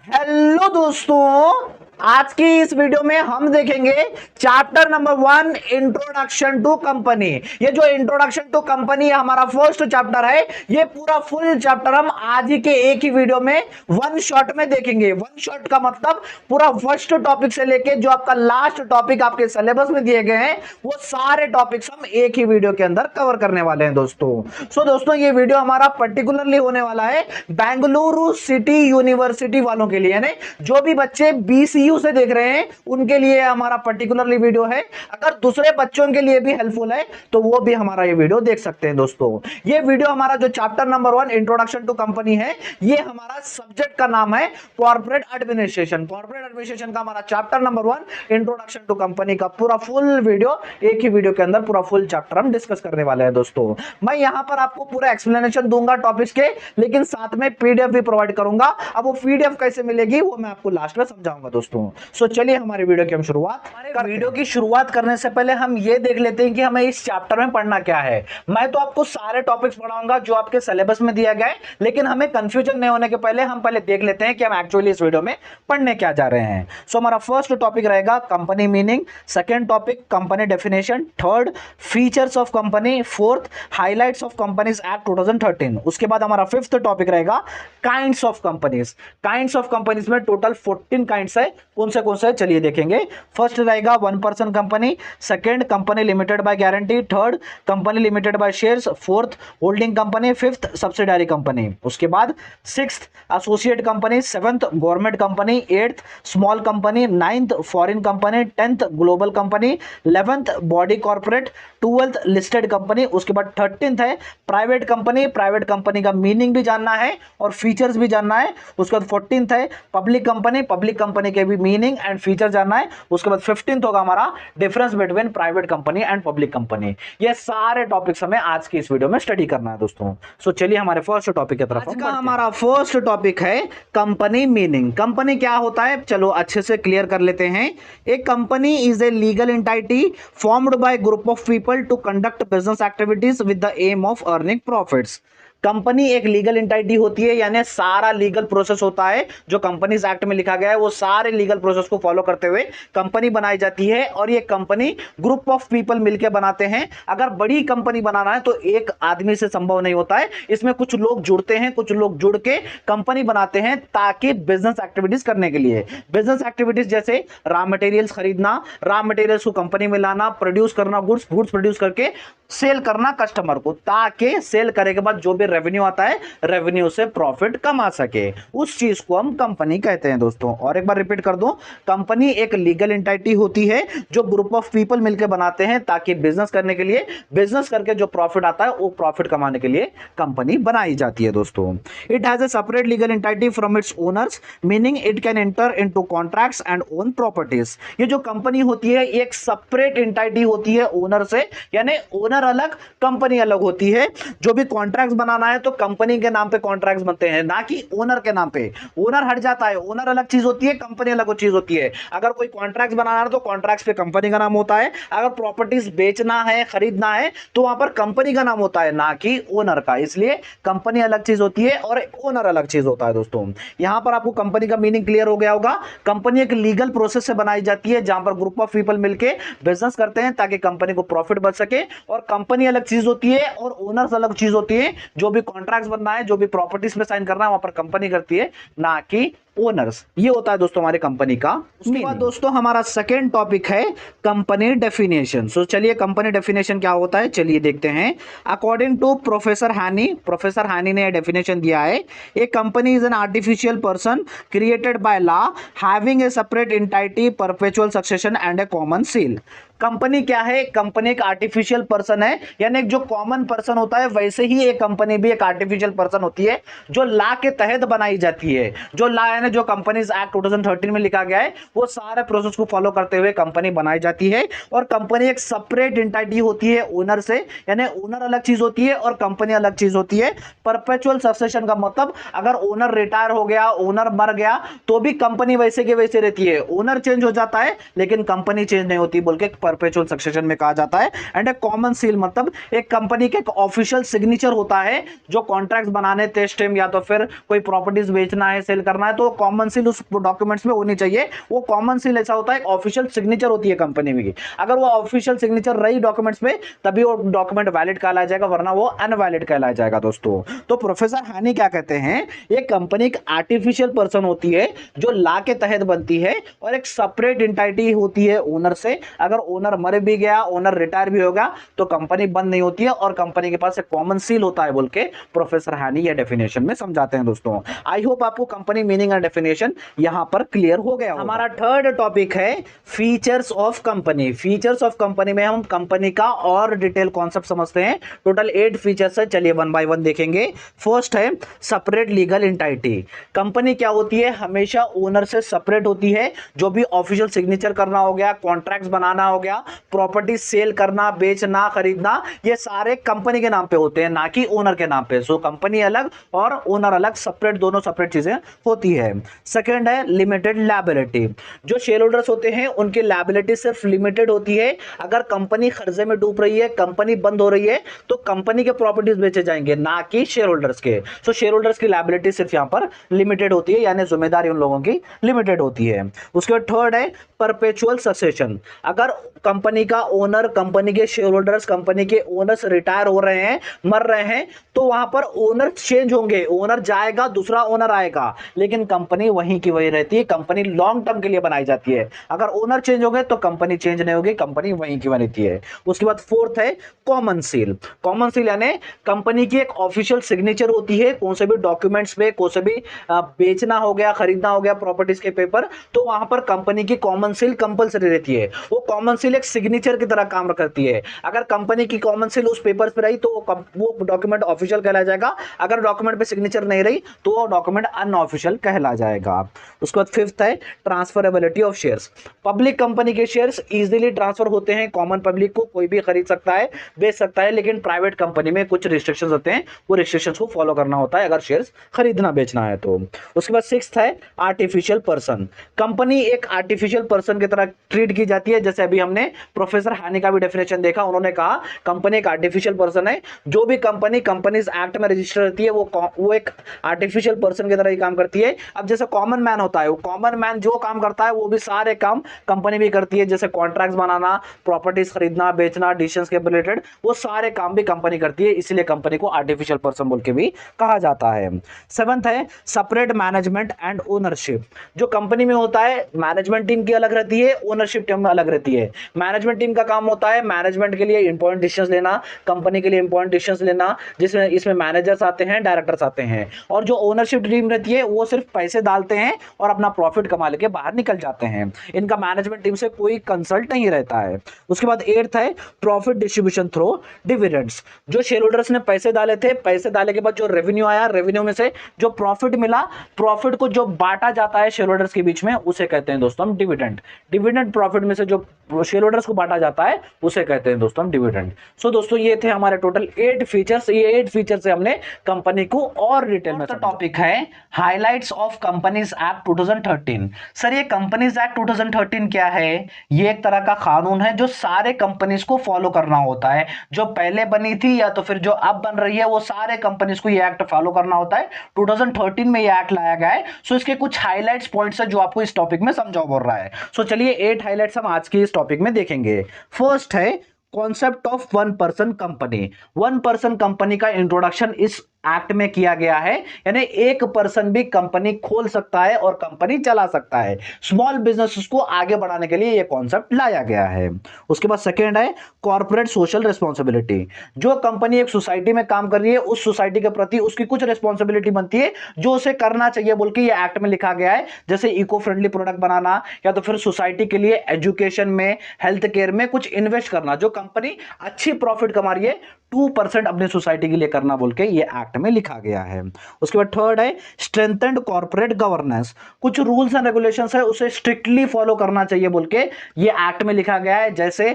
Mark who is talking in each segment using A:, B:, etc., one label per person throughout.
A: Hello दोस्तों, आज की इस वीडियो में हम देखेंगे chapter number 1 introduction to company. ये जो इंट्रोडक्शन टू कंपनी हमारा फर्स्ट चैप्टर है, ये पूरा फुल चैप्टर हम आज ही के एक ही वीडियो में वन शॉट में देखेंगे। वन शॉट का मतलब पूरा फर्स्ट टॉपिक से लेके जो आपका लास्ट टॉपिक आपके सिलेबस में दिए गए हैं, वो सारे टॉपिक्स हम एक ही वीडियो के अंदर कवर करने वाले हैं दोस्तों। दोस्तों ये वीडियो हमारा पर्टिकुलरली होने वाला है बेंगलुरु सिटी यूनिवर्सिटी वालों के लिए, जो भी बच्चे बीसीयू से देख रहे हैं उनके लिए हमारा पर्टिकुलरली वीडियो है। अगर दूसरे बच्चों के लिए भी हेल्पफुल है तो वो भी हमारा ये वीडियो देख सकते हैं दोस्तों। ये वीडियो हमारा जो chapter number 1 introduction to company है, ये हमारा सब्जेक्ट का नाम है कॉर्पोरेट एडमिनिस्ट्रेशन। कॉर्पोरेट एडमिनिस्ट्रेशन का हमारा chapter number 1 introduction to company का पूरा फुल वीडियो एक ही वीडियो के अंदर पूरा फुल चैप्टर हम डिस्कस करने वाले हैं दोस्तों। मैं यहां पर आपको पूरा एक्सप्लेनेशन दूंगा टॉपिक्स के, लेकिन साथ में पीडीएफ भी प्रोवाइड करूंगा। अब वो पीडीएफ कैसे मिलेगी वो मैं आपको लास्ट में समझाऊंगा दोस्तों। चलिए हमारे वीडियो की हम शुरुआत वीडियो की शुरुआत करने से पहले हम ये देख लेते हैं कि हमें इस चैप्टर में पढ़ना क्या है। मैं तो आपको सारे टॉपिक्स पढ़ाऊंगा जो आपके सिलेबस में दिया गया है, लेकिन हमें कंफ्यूजन नहीं होने के पहले हम पहले देख लेते हैं कि हम एक्चुअली इस वीडियो में पढ़ने क्या जा रहे हैं। हमारा फर्स्ट टॉपिक रहेगा company meaning, second topic company definition, third features of company, fourth highlights of companies act 2013। उसके बाद हमारा फिफ्थ टॉपिक रहेगा kinds of companies. Kinds of companies में टोटल 14 काइंड्स है। कौन से चलिए देखेंगे। फर्स्ट रहेगा one person company, second company limited by guarantee, third company limited by shares, fourth holding company, fifth subsidiary company. उसके बाद sixth associate company, seventh government company, eighth small company, ninth foreign company, 10th global company, 11th body corporate, 12th listed company. उसके बाद 13th है private company. Private company का meaning भी जानना है और फीचर्स भी जानना है। उसके बाद 14th है पब्लिक कंपनी। पब्लिक कंपनी के भी मीनिंग एंड फीचर जानना है। उसके बाद 15th होगा हमारा difference between private company and public company. ये सारे टॉपिक्स हमें आज की इस वीडियो में स्टडी करना है दोस्तों। चलिए हमारे फर्स्ट टॉपिक की तरफ। आज का हमारा फर्स्ट टॉपिक है कंपनी मीनिंग। कंपनी क्या होता है, चलो अच्छे से क्लियर कर लेते हैं। एक company is a legal entity formed by group of people to conduct business activities with the aim of earning profits. Company एक लीगल एंटिटी होती है, यानी सारा लीगल प्रोसेस होता है जो कंपनीज एक्ट में लिखा गया है, वो सारे लीगल प्रोसेस को फॉलो करते हुए कंपनी बनाई जाती है। और ये कंपनी ग्रुप ऑफ पीपल मिलकर बनाते हैं। अगर बड़ी कंपनी बनाना है तो एक आदमी से संभव नहीं होता है, इसमें कुछ लोग जुड़ते हैं, कुछ लोग जुड़ के कंपनी बनाते हैं ताकि बिजनेस एक्टिविटीज करने के लिए। बिजनेस एक्टिविटीज जैसे रॉ मटेरियल्स खरीदना, रॉ मटेरियल्स को कंपनी में लाना, प्रोड्यूस करना, गुड्स प्रोड्यूस करके सेल करना कस्टमर को, ताकि सेल करने के बाद जो भी रेवेन्यू आता है, रेवेन्यू से प्रॉफिट कमा सके, उस चीज को हम कंपनी कहते हैं दोस्तों। और एक बार रिपीट कर दूं, कंपनी एक लीगल एंटिटी होती है जो ग्रुप ऑफ पीपल मिलकर बनाते हैं ताकि बिजनेस करने के लिए, बिजनेस करके जो प्रॉफिट आता है वो प्रॉफिट कमाने के लिए कंपनी बनाई जाती है दोस्तों। It has a separate legal entity from its owners, meaning it can enter into contracts and own properties. ये जो कंपनी होती है एक सेपरेट एंटिटी होती है ओनर से, यानी ओनर अलग कंपनी अलग होती है। जो भी कॉन्ट्रैक्ट्स बनाना है तो कंपनी के नाम पे कॉन्ट्रैक्ट्स बनते हैं, ना कि ओनर के नाम पे। ओनर हट जाता है, ओनर अलग चीज होती है, कंपनी अलग चीज होती है। अगर कोई कॉन्ट्रैक्ट्स बनाना है तो कॉन्ट्रैक्ट्स पे कंपनी का नाम होता है। अगर प्रॉपर्टीज बेचना है, खरीदना है तो वहां पर कंपनी का नाम होता है, ना कि ओनर का। इसलिए कंपनी अलग चीज होती है और ओनर अलग चीज होता है दोस्तों। यहां पर आपको कंपनी का मीनिंग क्लियर हो गया होगा। कंपनी एक लीगल प्रोसेस से बनाई जाती है जहां पर ग्रुप ऑफ पीपल मिलकर बिजनेस करते हैं ताकि कंपनी को प्रॉफिट बच सके। और कंपनी अलग चीज होती है और ओनर्स अलग चीज होती है। जो भी कॉन्ट्रैक्ट्स बनना है, जो भी प्रॉपर्टीज में साइन करना है, वहां पर कंपनी करती है, ना कि ओनर्स। ये होता है दोस्तों हमारे कंपनी का। उसके बाद दोस्तों हमारा सेकंड टॉपिक है कंपनी डेफिनेशन। चलिए कंपनी डेफिनेशन क्या होता है चलिए देखते हैं। अकॉर्डिंग टू प्रोफेसर हानी ने डेफिनेशन दिया है, a company is an artificial person created by law having a separate entity, perpetual succession and a common seal. Company क्या है, कंपनी एक आर्टिफिशियल पर्सन है, यानी जो कॉमन पर्सन होता है वैसे ही एक कंपनी भी एक आर्टिफिशियल पर्सन होती है जो लॉ के तहत बनाई जाती है। जो लॉ यानी जो कंपनीज एक्ट 2013 में लिखा गया है वो सारे प्रोसेस को फॉलो करते हुए कंपनी बनाई जाती है। और कंपनी एक सेपरेट एंटिटी होती है ओनर से, यानी ओनर अलग चीज होती है और कंपनी अलग चीज होती है। परपेचुअल सक्सेशन का मतलब अगर ओनर रिटायर हो गया, ओनर मर गया तो भी कंपनी वैसे के वैसे रहती है। ओनर चेंज हो जाता है लेकिन कंपनी चेंज नहीं होती, बोल के परपेचुअल सक्सेशन में कहा जाता है। एंड ए कॉमन सील मतलब एक कंपनी के एक ऑफिशियल सिग्नेचर होता है जो कॉन्ट्रैक्ट्स बनाने टेस्ट टाइम या तो फिर कोई प्रॉपर्टीज बेचना है, सेल करना है तो कॉमन सील उस डॉक्यूमेंट्स में होनी चाहिए। वो कॉमन सील ऐसा होता है, ऑफिशियल सिग्नेचर होती है कंपनी में की। अगर वो ऑफिशियल सिग्नेचर रही डॉक्यूमेंट्स में तभी वो डॉक्यूमेंट वैलिड कहलाया जाएगा, वरना वो अनवैलिड कहलाया जाएगा दोस्तों। तो प्रोफेसर हानि क्या कहते हैं, ये कंपनी एक आर्टिफिशियल पर्सन होती है जो लॉ के तहत बनती है और एक सेपरेट एंटिटी होती है ओनर से। अगर ओनर मर भी गया, ओनर रिटायर भी होगा तो कंपनी बंद नहीं होती है और कंपनी के पास एक कॉमन सील होता है बोल के प्रोफेसर हानि ये डेफिनेशन में समझाते हैं दोस्तों। आई होप आपको कंपनी मीनिंग एंड डेफिनेशन यहां पर क्लियर हो गया। हमारा थर्ड टॉपिक है features of company. Features of company में हम कंपनी का और डिटेल कॉन्सेप्ट समझते हैं। टोटल 8 फीचर्स है, चलिए वन बाय वन देखेंगे। फर्स्ट है सेपरेट लीगल एंटिटी। कंपनी क्या होती है, हमेशा ओनर से सेपरेट होती है। जो भी ऑफिशियल सिग्नेचर करना हो गया, कॉन्ट्रैक्ट्स बनाना हो गया, प्रॉपर्टी सेल करना, बेचना, खरीदना, ये सारे कंपनी के नाम पे होते हैं, ना कि ओनर के नाम पे। सो कंपनी अलग और ओनर अलग, सेपरेट, दोनों सेपरेट चीजें होती है। सेकंड है लिमिटेड लायबिलिटी। जो शेयर होल्डर्स होते हैं उनकी लायबिलिटी सिर्फ लिमिटेड होती है। अगर कंपनी खर्चे में डूब रही है, कंपनी बंद हो रही है, तो कंपनी के प्रॉपर्टीज बेचे जाएंगे, ना कि शेयर होल्डर्स के। सो शेयर होल्डर्स की लायबिलिटी सिर्फ यहां पर लिमिटेड होती है, यानी जिम्मेदारी उन लोगों की लिमिटेड होती है। उसके बाद थर्ड है परपेचुअल सक्सेशन। अगर कंपनी का ओनर, कंपनी के शेयर होल्डर्स, कंपनी के ओनर्स रिटायर हो रहे हैं, मर रहे हैं, तो वहां पर ओनर चेंज होंगे, ओनर जाएगा, दूसरा ओनर आएगा, लेकिन कंपनी वहीं की वही रहती है। कंपनी लॉन्ग टर्म के लिए बनाई जाती है। अगर ओनर चेंज हो गए तो कंपनी चेंज नहीं होगी, कंपनी वहीं की वही रहती है। उसके बाद फोर्थ है कॉमन सील। कॉमन सील यानी कंपनी की एक ऑफिशियल सिग्नेचर होती है कौन से भी डॉक्यूमेंट्स पे, कौन से भी बेचना हो गया, खरीदना हो गया, प्रॉपर्टीज के पेपर, तो वहां पर कंपनी की कॉमन सील कंपलसरी रहती है। वो कॉमन सील एक सिग्नेचर की तरह काम करती है। अगर कंपनी की कॉमन सील उस पेपर पे रही तो वो डॉक्यूमेंट ऑफिशियल कहलाया जाएगा। अगर डॉक्यूमेंट पे सिग्नेचर नहीं रही तो वो डॉक्यूमेंट अनऑफिशियल कहला जाएगा। उसके बाद फिफ्थ है transferability of shares. Public company के शेयर्स इजीली ट्रांसफर होते हैं, कॉमन पब्लिक को कोई भी खरीद सकता है, बेच सकता है, लेकिन प्राइवेट कंपनी में कुछ रिस्ट्रिक्शंस होते हैं, वो रिस्ट्रिक्शंस को फॉलो करना होता है अगर शेयर्स खरीदना बेचना है तो। उसके बाद सिक्स्थ है आर्टिफिशियल पर्सन। कंपनी एक आर्टिफिशियल पर्सन की तरह ट्रीट की जाती है। जैसे अभी हमने प्रोफेसर हानि का भी डेफिनेशन देखा, उन्होंने कहा कंपनी एक आर्टिफिशियल पर्सन है। जो भी कंपनी कंपनीज एक्ट में रजिस्टर रहती है वो एक आर्टिफिशियल पर्सन की तरह ही काम करती है। अब जैसे कॉमन मैन होता है, वो कॉमन मैन जो काम करता है वो भी सारे काम कंपनी भी करती है। जैसे कॉन्ट्रैक्ट्स बनाना, प्रॉपर्टीज खरीदना, बेचना, डिसीजंस के रिलेटेड, वो सारे काम भी कंपनी करती है, इसलिए कंपनी को आर्टिफिशियल पर्सन बोल के भी कहा जाता है। सेवंथ है सेपरेट मैनेजमेंट एंड ओनरशिप। जो कंपनी में होता है मैनेजमेंट टीम की अलग रहती है, ओनरशिप टीम अलग रहती है। मैनेजमेंट टीम का काम होता है मैनेजमेंट के लिए इंपॉर्टेंट डिसीजंस लेना, कंपनी के लिए इंपॉर्टेंट डिसीजंस लेना, जिसमें इसमें मैनेजर्स आते हैं, डायरेक्टर्स आते हैं। और जो ओनरशिप टीम रहती है वो सिर्फ पैसे डालते हैं और अपना प्रॉफिट कमा लेके बाहर निकल जाते हैं। इनका मैनेजमेंट टीम से कोई कंसल्ट नहीं रहता है। उसके बाद एट्थ है प्रॉफिट डिस्ट्रीब्यूशन थ्रू डिविडेंड्स। जो शेयर होल्डर्स ने पैसे डाले थे, पैसे डाले के बाद जो रेवेन्यू आया, रेवेन्यू में से जो प्रॉफिट मिला, प्रॉफिट को जो बांटा जाता है शेयर होल्डर्स के बीच में, उसे कहते हैं दोस्तों हम डिविडेंड। डिविडेंड प्रॉफिट में से जो शेयर होल्डर्स को बांटा जाता है उसे कहते हैं दोस्तों हम डिविडेंड। सो दोस्तों ये थे हमारे टोटल 8 फीचर्स। ये 8 फीचर से हमने कंपनी को और डिटेल में। टॉपिक है highlights of companies act 2013। Sir ये कंपनीज एक्ट 2013 क्या है? ये एक तरह का कानून है जो सारे कंपनीज को फॉलो करना होता है। जो पहले बनी थी या तो फिर जो अब बन रही है, वो सारे कंपनीज को ये एक्ट फॉलो करना होता है। 2013 में ये एक्ट लाया गया है। सो इसके कुछ हाइलाइट्स पॉइंट्स है जो आपको इस टॉपिक में समझाओ बोल रहा है। सो चलिए 8 हाइलाइट्स हम आज की इस टॉपिक में देखेंगे। फर्स्ट है concept of one person company. One person company का इंट्रोडक्शन इस एक्ट में किया गया है, यानी एक पर्सन भी कंपनी खोल सकता है और कंपनी चला सकता है। स्मॉल बिजनेस को आगे बढ़ाने के लिए यह कॉन्सेप्ट लाया गया है। उसके बाद सेकंड है कॉर्पोरेट सोशल रिस्पॉन्सिबिलिटी। जो कंपनी एक सोसाइटी में काम कर रही है, उस सोसाइटी के प्रति उसकी कुछ रिस्पॉन्सिबिलिटी बनती है जो उसे करना चाहिए बोल के ये एक्ट में लिखा गया है। जैसे इको फ्रेंडली प्रोडक्ट बनाना, या तो फिर सोसाइटी के लिए एजुकेशन में, हेल्थ केयर में कुछ इन्वेस्ट करना। जो कंपनी अच्छी प्रॉफिट कमा रही है 2% अपनी सोसाइटी के लिए करना बोल के ये एक्ट में लिखा गया है। उसके बाद थर्ड है स्ट्रेंथेंड कॉर्पोरेट गवर्नेंस। कुछ रूल्स एंड रेगुलेशंस है उसे स्ट्रिक्टली फॉलो करना चाहिए बोल के ये एक्ट में लिखा गया है। जैसे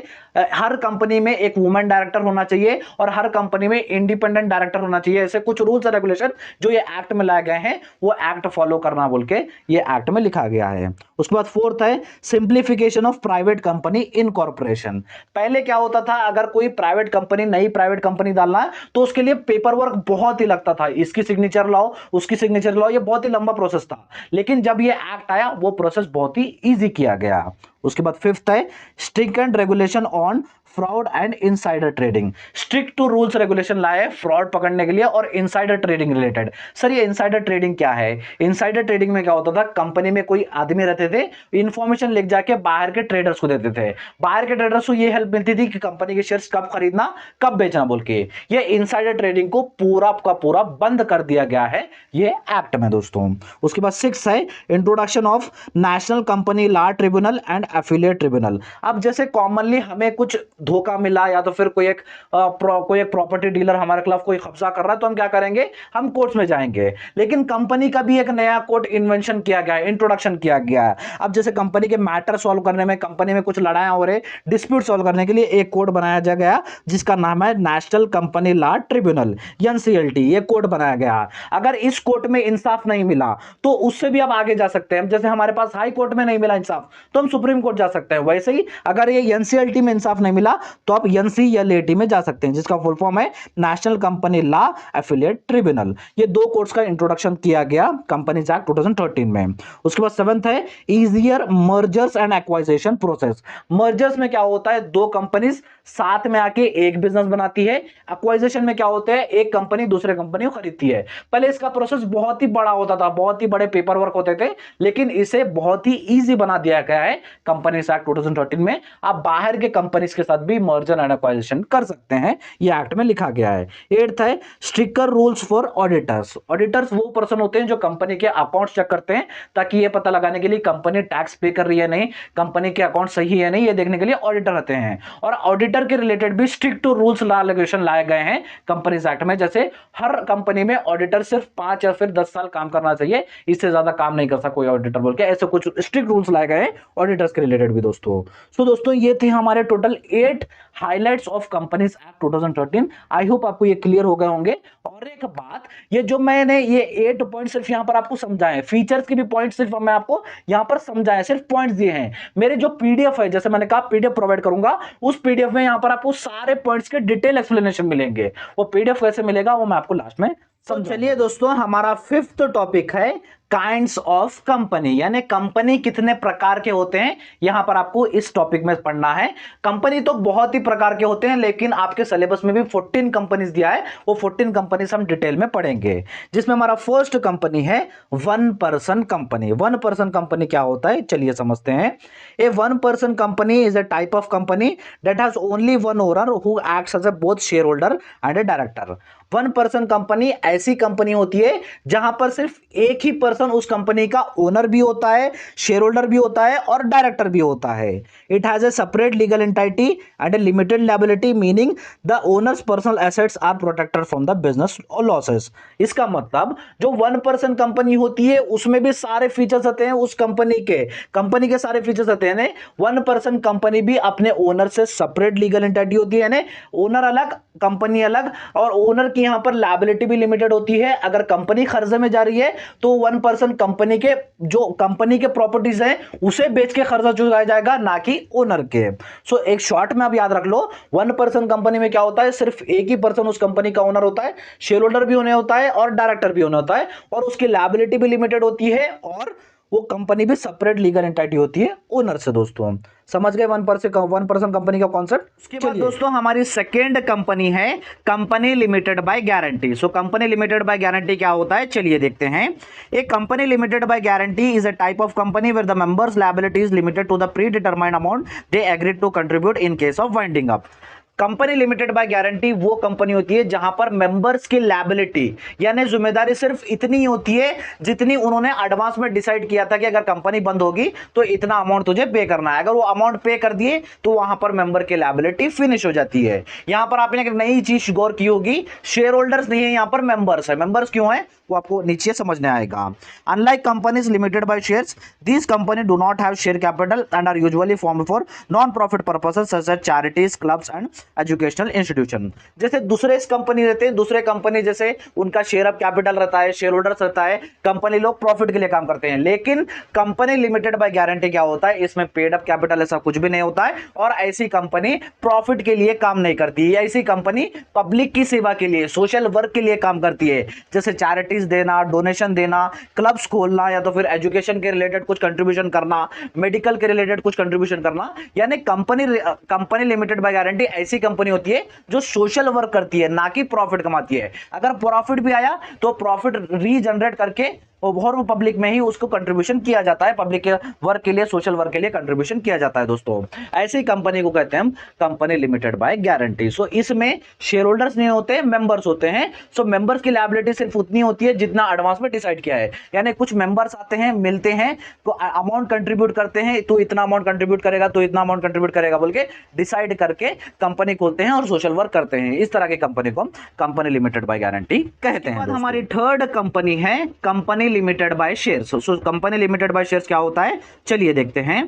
A: हर कंपनी में एक वुमेन डायरेक्टर होना चाहिए और हर कंपनी में इंडिपेंडेंट डायरेक्टर होना चाहिए। ऐसे कुछ रूल्स एंड रेगुलेशन जो ये एक्ट में लाए गए हैं वो एक्ट फॉलो करना बोल के ये एक्ट में लिखा गया है। उसके बाद फोर्थ है simplification of private company in corporation. पहले क्या होता था, अगर कोई प्राइवेट कंपनी, नई प्राइवेट कंपनी डालना है तो उसके लिए पेपर वर्क बहुत ही लगता था, इसकी सिग्नेचर लाओ, उसकी सिग्नेचर लाओ, ये बहुत ही लंबा प्रोसेस था। लेकिन जब ये एक्ट आया वो प्रोसेस बहुत ही इजी किया गया। उसके बाद फिफ्थ है strict and regulation on fraud and insider trading. Strict to rules regulation लाए फ्रॉड पकड़ने के लिए और इनसाइडर ट्रेडिंग रिलेटेड। सर ये इनसाइडर ट्रेडिंग क्या है? इनसाइडर ट्रेडिंग में क्या होता था, कंपनी में कोई आदमी रहते थे, इंफॉर्मेशन लिख जाके बाहर के ट्रेडर्स को देते थे। बाहर के ट्रेडर्स को ये हेल्प मिलती थी कि कंपनी के शेयर्स कब खरीदना कब बेचना बोल के। ये इनसाइडर ट्रेडिंग को पूरा का पूरा बंद कर दिया गया है ये एक्ट में दोस्तों। उसके बाद सिक्स है introduction of national company law tribunal and affiliate tribunal. अब जैसे कॉमनली हमें कुछ धोखा मिला या तो फिर कोई एक प्रॉपर्टी डीलर हमारे खिलाफ कोई कब्जा कर रहा है तो हम क्या करेंगे, हम कोर्ट्स में जाएंगे। लेकिन कंपनी का भी एक नया कोर्ट इन्वेंशन किया गया है, इंट्रोडक्शन किया गया है। अब जैसे कंपनी के मैटर सॉल्व करने में, कंपनी में कुछ लड़ाइयां हो रही, डिस्प्यूट सॉल्व करने के लिए एक कोर्ट बनाया गया जिसका नाम है national company law tribunal, NCLT. ये कोर्ट बनाया गया। अगर इस कोर्ट में इंसाफ नहीं मिला तो उससे भी आप आगे जा सकते हैं। जैसे हमारे पास हाई कोर्ट में नहीं मिला इंसाफ तो हम सुप्रीम कोर्ट जा सकते हैं, वैसे ही अगर ये एनसीएलटी में इंसाफ नहीं मिला तो आप एनसीएलटी में जा सकते हैं, जिसका फुल फॉर्म है national company law affiliate tribunal. ये दो कोर्ट्स का इंट्रोडक्शन किया गया कंपनीज एक्ट 2013 में। उसके बाद सेवंथ है easier mergers and एक्वाइजिशन process. Mergers में क्या होता है, दो कंपनीज साथ में आके एक बिजनेस बनाती है। एक्वाइजिशन में क्या होता है, एक कंपनी दूसरे कंपनी को खरीदती है। पहले इसका प्रोसेस बहुत ही बड़ा होता था, बहुत ही बड़े पेपर वर्क होते थे, लेकिन इसे बहुत ही इजी बना दिया गया है कंपनीज एक्ट 2013 में। आप बाहर के कंपनीज के साथ भी मर्जर एंड एक्वाइजिशन कर सकते हैं, ये एक्ट में लिखा गया है। एट्थ है stricter rules four auditors. Auditors वो पर्सन होते हैं जो कंपनी के अकाउंट चेक करते हैं ताकि ये पता लगाने के लिए कंपनी टैक्स पे कर रही है नहीं, कंपनी के अकाउंट सही है नहीं, ये देखने के लिए ऑडिटर रहते हैं। और ऑडिटर के रिलेटेड भी स्ट्रिक्ट रूल्स रेगुलेशन लाए गए हैं कंपनीज एक्ट में। जैसे हर कंपनी में ऑडिटर सिर्फ 5 या फिर 10 साल काम करना चाहिए, इससे ज्यादा काम नहीं कर सकता कोई ऑडिटर बोल के, ऐसे कुछ स्ट्रिक्ट रूल्स लाए गए हैं ऑडिटर्स के रिलेटेड भी दोस्तों। सो दोस्तों ये थे हमारे total 8 highlights of companies act 2013। I hope आपको ये क्लियर हो गए होंगे। और एक बात, ये जो मैंने ये 8 पॉइंट सिर्फ यहां पर आपको समझाए, फीचर्स के भी पॉइंट सिर्फ मैं आपको यहां पर समझाए, सिर्फ पॉइंट्स दिए हैं। मेरे जो पीडीएफ है, जैसे मैंने कहा पीडीएफ प्रोवाइड करूंगा, उस पीडीएफ में यहां पर आपको सारे पॉइंट्स के डिटेल एक्सप्लेनेशन मिलेंगे। वो पीडीएफ कैसे मिलेगा वो मैं आपको लास्ट में। तो चलिए दोस्तों, हमारा 5th टॉपिक है काइंड्स ऑफ कंपनी, यानी कंपनी कितने प्रकार के होते हैं, यहां पर आपको इस टॉपिक में पढ़ना है। कंपनी तो बहुत ही प्रकार के होते हैं, लेकिन आपके सिलेबस में भी 14 कंपनीज दिया है, वो 14 कंपनीज हम डिटेल में पढ़ेंगे। जिसमें हमारा फर्स्ट कंपनी है one person company. One person company क्या होता है चलिए समझते हैं। A one person company is a type of company that has only one owner who acts as a both shareholder and a director. One person company ऐसी company होती है जहां पर सिर्फ एक ही पर्सन उस कंपनी का ओनर भी होता है, शेयर होल्डर भी होता है और डायरेक्टर भी होता है। It has a separate legal entity and a limited liability, meaning the owners personal assets are protected from the business और लॉसेस। इसका मतलब जो वन पर्सन कंपनी होती है उसमें भी सारे फीचर्स आते हैं उस कंपनी के सारे फीचर्स आते हैं। वन पर्सन कंपनी भी अपने ओनर से सेपरेट लीगल एंटिटी होती है, ओनर अलग कंपनी अलग, और ओनर की यहां पर लायबिलिटी भी लिमिटेड होती है। अगर कंपनी कर्जे में जा रही है तो वन पर्सन कंपनी के जो कंपनी के प्रॉपर्टीज हैं उसे बेच के कर्जा चुकाया जाएगा, ना कि ओनर के। सो एक शॉर्ट में आप याद रख लो, वन पर्सन कंपनी में क्या होता है, सिर्फ एक ही पर्सन उस कंपनी का ओनर होता है, शेयर होल्डर भी होने होता है और डायरेक्टर भी होने होता है, और उसकी लायबिलिटी भी लिमिटेड होती है, और वो कंपनी भी सेपरेट लीगल एंटिटी होती है ओनर से। दोस्तों समझ गए वन पर्सन कंपनी का कॉन्सेप्ट। उसके बाद दोस्तों हमारी सेकेंड कंपनी है company limited by guarantee. So company limited by guarantee क्या होता है चलिए देखते हैं। एक company limited by guarantee is a type of company where the members liability is limited to the predetermined amount they agreed to contribute in case of winding up. Company limited by guarantee वो company होती है जहां पर members की liability यानी जिम्मेदारी सिर्फ इतनी होती है जितनी उन्होंने एडवांस में डिसाइड किया था कि अगर कंपनी बंद होगी तो इतना अमाउंट तुझे पे करना है। अगर वो अमाउंट पे कर दिए तो वहां पर मेंबर की लायबिलिटी फिनिश हो जाती है। यहां पर आपने एक नई चीज गौर की होगी, शेयर होल्डर्स नहीं है, यहां पर मेंबर्स है। मेंबर्स क्यों है वो आपको नीचे समझने आएगा। Unlike companies limited by shares, this company do not have share capital and are usually formed for non profit purposes such as charities, clubs and educational institution. जैसे दूसरे कंपनी रहते हैं, दूसरे कंपनी जैसे उनका शेयर ऑफ कैपिटल रहता है, share holders रहता है, कंपनी लोग प्रॉफिट के लिए काम करते हैं। लेकिन कंपनी लिमिटेड बाय गारंटी क्या होता है, इसमें पेड अप कैपिटल ऐसा कुछ भी नहीं होता है और ऐसी कंपनी प्रॉफिट के लिए काम नहीं करती है। ऐसी कंपनी पब्लिक की सेवा के लिए, सोशल वर्क के लिए काम करती है, जैसे चैरिटीज देना, डोनेशन देना, क्लब्स खोलना, या तो फिर एजुकेशन के रिलेटेड कुछ कंट्रीब्यूशन करना, मेडिकल के रिलेटेड कुछ कंट्रीब्यूशन करना। यानी कंपनी लिमिटेड बाय गारंटी ऐसी कंपनी होती है जो सोशल वर्क करती है, ना कि प्रॉफिट कमाती है। अगर प्रॉफिट भी आया तो प्रॉफिट रीजनरेट करके और पब्लिक में ही उसको कंट्रीब्यूशन किया जाता है, पब्लिक के वर्क के लिए, सोशल वर्क के लिए कंट्रीब्यूशन किया जाता है दोस्तों। ऐसी कंपनी को कहते हैं हम कंपनी लिमिटेड बाय गारंटी। सो इसमें शेयर होल्डर्स नहीं होते, मेंबर्स होते हैं। सो मेंबर्स की लायबिलिटी सिर्फ उतनी होती है जितना एडवांस में डिसाइड किया है। यानी कुछ मेंबर्स आते हैं, मिलते हैं, तो अमाउंट कंट्रीब्यूट करते हैं, तो इतना अमाउंट कंट्रीब्यूट करेगा, तो इतना अमाउंट कंट्रीब्यूट करेगा बोल के डिसाइड करके कंपनी खोलते हैं और सोशल वर्क करते हैं। इस तरह की कंपनी को हम कंपनी लिमिटेड बाय गारंटी कहते हैं। हमारी थर्ड कंपनी है company limited by shares. So company limited by shares क्या होता है, चलिए देखते हैं।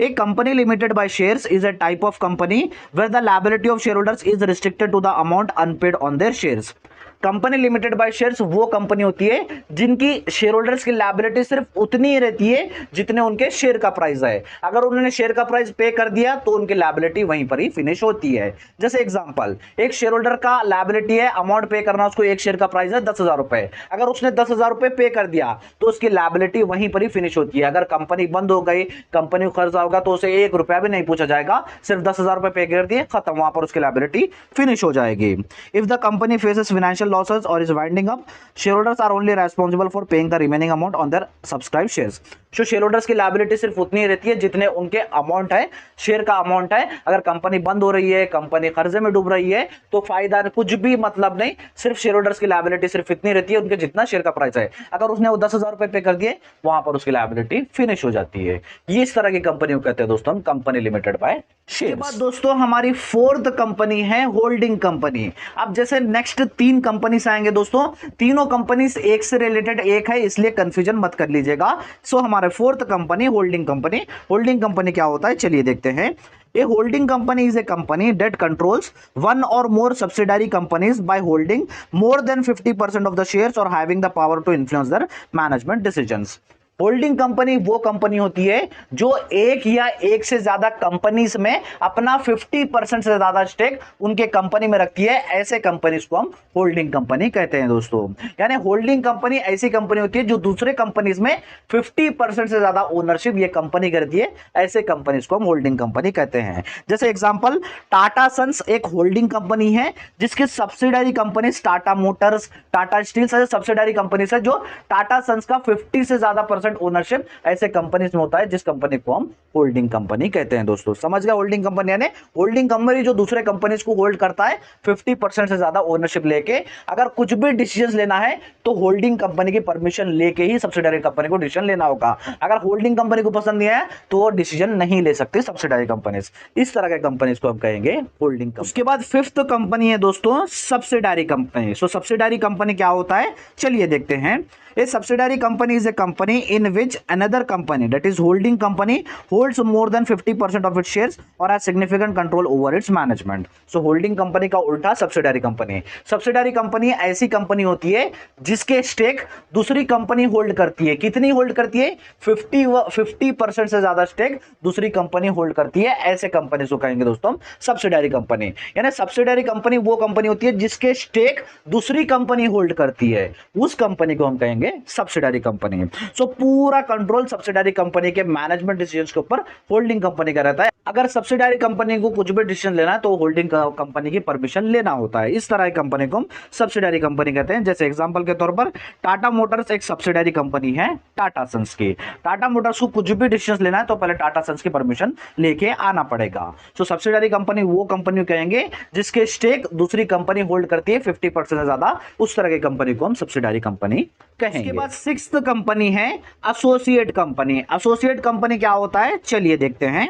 A: एक company limited by shares is a type of company where the liability of share holders is restricted to the amount unpaid on their shares. Company limited by shares वो company होती है जिनकी शेयर होल्डर्स की liability सिर्फ उतनी ही रहती है जितने उनके शेयर का प्राइस है। अगर उन्होंने शेयर का प्राइस पे कर दिया तो उनकी लायबिलिटी वहीं पर ही फिनिश होती है। जैसे एग्जांपल, एक शेयर होल्डर का लायबिलिटी है, अमाउंट पे करना, उसको एक शेयर का प्राइस है 10,000 रुपए। अगर उसने 10,000 रुपए पे कर दिया तो उसकी लायबिलिटी वहीं पर ही फिनिश होती है। अगर कंपनी बंद हो गई, कंपनी को खर्चा होगा, तो उसे 1 रुपया भी नहीं पूछा जाएगा, सिर्फ 10,000 रुपए पे कर दिए, खत्म, वहां पर उसकी लायबिलिटी फिनिश हो जाएगी। If the company faces financial losses or is winding up, shareholders are only responsible for paying the remaining amount on their subscribed shares. जो शेयर होल्डर्स की लायबिलिटी सिर्फ उतनी रहती है जितने उनके अमाउंट है, शेयर का अमाउंट है। अगर कंपनी बंद हो रही है, कंपनी कर्जे में डूब रही है, तो फायदा कुछ भी मतलब नहीं, सिर्फ शेयर होल्डर्स की लायबिलिटी सिर्फ इतनी रहती है उनके जितना शेयर का प्राइस है। अगर उसने वो 10,000 रुपए पे कर दिए, वहां पर उसकी लायबिलिटी फिनिश हो जाती है। ये इस तरह की कंपनी को कहते हैं दोस्तों हम कंपनी लिमिटेड बाय शेयर्स। बाद दोस्तों हमारी फोर्थ कंपनी है होल्डिंग कंपनी। अब जैसे नेक्स्ट 3 कंपनी आएंगे दोस्तों, तीनों कंपनी एक से रिलेटेड एक है, इसलिए कंफ्यूजन मत कर लीजिएगा। सो हमारे fourth company holding company. Holding company क्या होता है, चलिए देखते हैं। A holding company is a company that controls one or more subsidiary companies by holding more than 50% of the shares or having the power to influence their management decisions. Holding company वो company होती है जो एक या एक से ज्यादा companies में अपना 50% से ज्यादा स्टेक उनके कंपनी में रखती है। ऐसे कंपनीज को हम होल्डिंग कंपनी कहते हैं दोस्तों। यानी होल्डिंग कंपनी ऐसी कंपनी होती है जो दूसरे कंपनीज में 50% से ज्यादा ओनरशिप ये कंपनी करती है। ऐसे कंपनीज को हम होल्डिंग कंपनी कहते हैं। जैसे एग्जांपल, टाटा सन्स एक होल्डिंग कंपनी है जिसके subsidiary company Tata Motors, Tata steel से सब्सिडारी कंपनी है जो टाटा सन्स का 50 से ज्यादा ओनरशिप ऐसे कंपनीज में होता है, जिस कंपनी को हम होल्डिंग कंपनी कहते हैं दोस्तों। समझ गए? होल्डिंग कंपनी यानी होल्डिंग कंपनी जो दूसरे कंपनीज को होल्ड करता है 50% से ज्यादा ओनरशिप लेके। अगर कुछ भी डिसीजन लेना है तो होल्डिंग कंपनी की परमिशन लेके ही सब्सिडारी कंपनी को डिसीजन लेना होगा। अगर होल्डिंग कंपनी को पसंद नहीं है तो वो डिसीजन नहीं ले सकती सब्सिडारी कंपनीज। इस तरह के कंपनीज को हम कहेंगे होल्डिंग कंपनी। उसके बाद फिफ्थ कंपनी है दोस्तों सब्सिडारी कंपनी। सो सब्सिडारी कंपनी क्या होता है, चलिए देखते हैं। A subsidiary company is a company in which another company, that is holding company, holds more than 50% of its shares or has significant control over its management. So holding company का उल्टा subsidiary company। subsidiary company ऐसी company होती है जिसके stake दूसरी company hold करती है। कितनी होल्ड करती है? 50% से ज्यादा स्टेक दूसरी कंपनी होल्ड करती है। ऐसे कंपनी को कहेंगे दोस्तों सब्सिडारी कंपनी। यानी सब्सिडारी कंपनी वो कंपनी होती है जिसके स्टेक दूसरी कंपनी होल्ड करती है, उस कंपनी को हम कहेंगे सब्सिडारी कंपनी। सो पूरा कंट्रोल सब्सिडारी कंपनी के मैनेजमेंट डिसीजंस के ऊपर होल्डिंग कंपनी का रहता है। अगर सब्सिडारी कंपनी को कुछ भी डिसीजन लेना है तो होल्डिंग कंपनी की परमिशन लेना होता है। इस तरह की कंपनी को हम सब्सिडारी कंपनी कहते हैं। जैसे एग्जांपल के तौर पर टाटा मोटर्स एक सब्सिडारी कंपनी है टाटा सन्स की। टाटा मोटर्स को कुछ भी डिसीजन लेना है तो पहले टाटा सन्स की परमिशन लेके आना पड़ेगा। तो सब्सिडारी कंपनी वो कंपनी कहेंगे जिसके स्टेक दूसरी कंपनी होल्ड करती है 50% से ज्यादा, उस तरह की कंपनी को हम सब्सिडारी कंपनी कहेंगे। इसके बाद सिक्स्थ कंपनी है एसोसिएट कंपनी। एसोसिएट कंपनी क्या होता है, चलिए देखते हैं।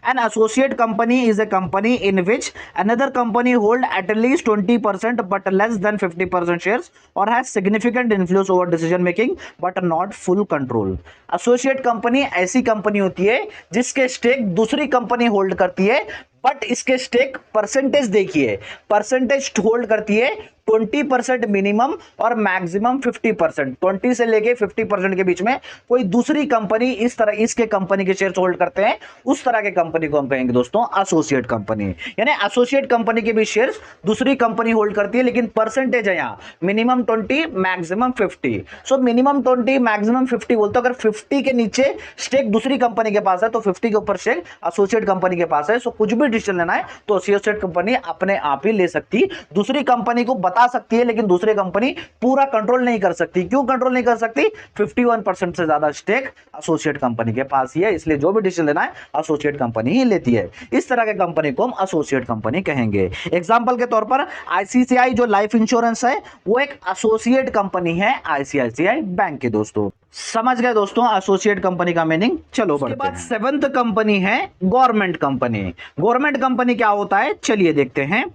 A: An associate company is a company in which another company hold at least 20% but less than 50% shares or has significant influence over decision making but not full control. Associate company ऐसी company होती है जिसके stake दूसरी company hold करती है but इसके stake percentage देखिए, percentage hold करती है 20% मिनिमम और मैक्सिमम 50%, 20 से लेके 50% के बीच में कोई दूसरी कंपनी इस तरह इसके कंपनी के शेयर होल्ड करते हैं, उस तरह के कंपनी को हम कहेंगे दोस्तों एसोसिएट कंपनी। यानी एसोसिएट कंपनी के भी शेयर्स दूसरी कंपनी होल्ड करती है, लेकिन परसेंटेज है यहां minimum 20 maximum 50। So minimum 20 maximum 50 बोलते, अगर 50 के नीचे स्टेक दूसरी कंपनी के पास है तो 50 के ऊपर स्टेक एसोसिएट कंपनी के पास है। सो कुछ भी डिसीजन लेना है तो एसोसिएट कंपनी अपने आप ही ले सकती, दूसरी कंपनी को बता सकती है, लेकिन दूसरी कंपनी पूरा कंट्रोल नहीं कर सकती। क्यों कंट्रोल नहीं कर सकती? 51% से ज्यादा स्टेक एसोसिएट कंपनी के पास ही है, इसलिए जो भी डिसीजन लेना है एसोसिएट कंपनी ही लेती है। इस तरह के कंपनी को हम एसोसिएट कंपनी कहेंगे। एग्जांपल के तौर पर आईसीआईसीआई जो लाइफ इंश्योरेंस है वो एक एसोसिएट कंपनी है आईसीआईसीआई बैंक के। दोस्तों समझ गए दोस्तों एसोसिएट कंपनी का मीनिंग। चलो बढ़ते हैं। उसके बाद 7th कंपनी है गवर्नमेंट कंपनी। गवर्नमेंट कंपनी क्या होता है चलिए देखते हैं।